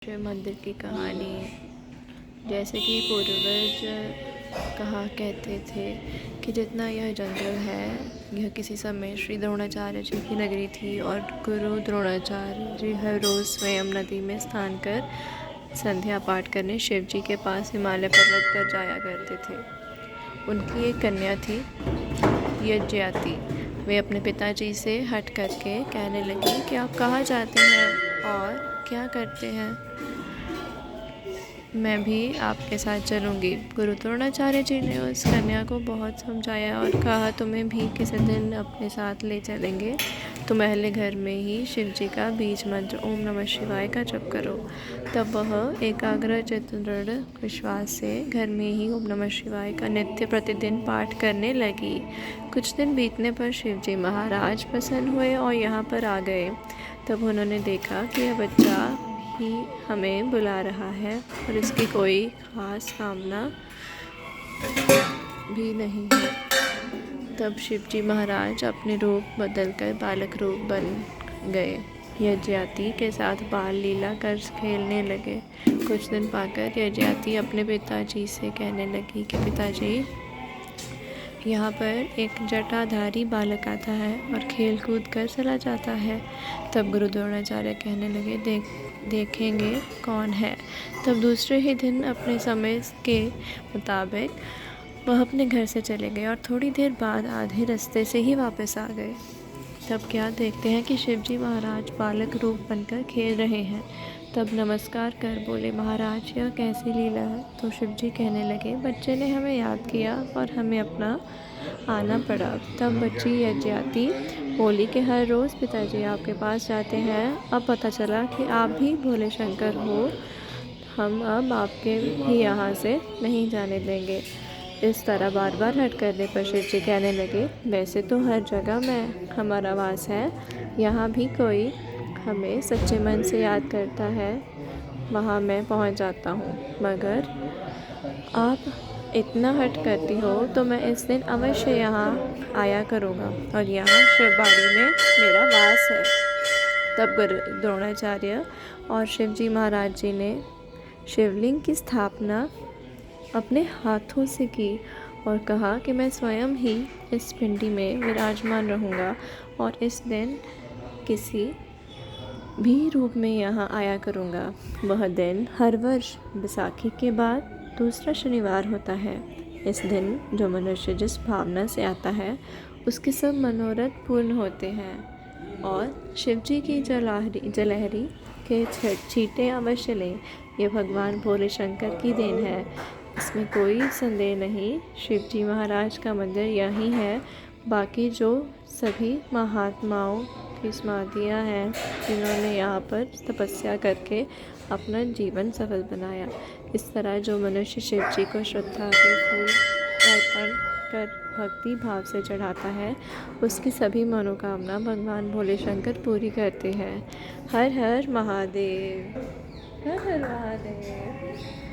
शिव मंदिर की कहानी। जैसे कि पूर्वज कहा कहते थे कि जितना यह जंगल है, यह किसी समय श्री द्रोणाचार्य जी की नगरी थी और गुरु द्रोणाचार्य जी हर रोज़ स्वयं नदी में स्नान कर संध्या पाठ करने शिव जी के पास हिमालय पर्वत पर जाया करते थे। उनकी एक कन्या थी यज्ञयाति। वे अपने पिताजी से हट करके कहने लगी कि आप कहाँ जाते हैं और क्या करते हैं, मैं भी आपके साथ चलूँगी। गुरु द्रोणाचार्य जी ने उस कन्या को बहुत समझाया और कहा, तुम्हें भी किसी दिन अपने साथ ले चलेंगे। तुम पहले घर में ही शिव जी का बीज मंत्र ओम नमः शिवाय का जप करो। तब वह एकाग्र दृढ़ विश्वास से घर में ही ओम नमः शिवाय का नित्य प्रतिदिन पाठ करने लगी। कुछ दिन बीतने पर शिव जी महाराज प्रसन्न हुए और यहाँ पर आ गए। तब उन्होंने देखा कि यह बच्चा ही हमें बुला रहा है और इसकी कोई ख़ास कामना भी नहीं है। तब शिवजी महाराज अपने रूप बदलकर बालक रूप बन गए। यज्ञयाति के साथ बाल लीला कर खेलने लगे। कुछ दिन पाकर यज्ञयाति अपने पिताजी से कहने लगी कि पिताजी, यहाँ पर एक जटाधारी बालक आता है और खेल कूद कर चला जाता है। तब गुरु द्रोणाचार्य कहने लगे, देखेंगे कौन है। तब दूसरे ही दिन अपने समय के मुताबिक वह अपने घर से चले गए और थोड़ी देर बाद आधे रास्ते से ही वापस आ गए। तब क्या देखते हैं कि शिवजी महाराज बालक रूप बनकर खेल रहे हैं। तब नमस्कार कर बोले, महाराज यह कैसी लीला है। तो शिवजी कहने लगे, बच्चे ने हमें याद किया और हमें अपना आना पड़ा। तब बच्ची यज्ञयाति बोली कि हर रोज़ पिताजी आपके पास जाते हैं, अब पता चला कि आप भी भोले शंकर हो, हम अब आपके भी यहाँ से नहीं जाने देंगे। इस तरह बार बार हट करने पर शिव जी कहने लगे, वैसे तो हर जगह में हमारा वास है, यहाँ भी कोई हमें सच्चे मन से याद करता है, वहाँ मैं पहुँच जाता हूँ। मगर आप इतना हट करती हो तो मैं इस दिन अवश्य यहाँ आया करूँगा और यहाँ शिवबाड़ी में मेरा वास है। तब गुरु द्रोणाचार्य और शिवजी महाराज जी ने शिवलिंग की स्थापना अपने हाथों से की और कहा कि मैं स्वयं ही इस पिंडी में विराजमान रहूँगा और इस दिन किसी भी रूप में यहाँ आया करूँगा। वह दिन हर वर्ष बैसाखी के बाद दूसरा शनिवार होता है। इस दिन जो मनुष्य जिस भावना से आता है उसके सब मनोरथ पूर्ण होते हैं और शिवजी की जलहरी के छींटे अवश्य लें। ये भगवान भोले शंकर की देन है, इसमें कोई संदेह नहीं। शिवजी महाराज का मंदिर यही है। बाकी जो सभी महात्माओं की समाधियाँ हैं जिन्होंने यहाँ पर तपस्या करके अपना जीवन सफल बनाया। इस तरह जो मनुष्य शिव जी को श्रद्धा के फूल अर्पण कर भक्ति भाव से चढ़ाता है, उसकी सभी मनोकामना भगवान भोले शंकर पूरी करते हैं। हर हर महादेव, हर हर महादेव।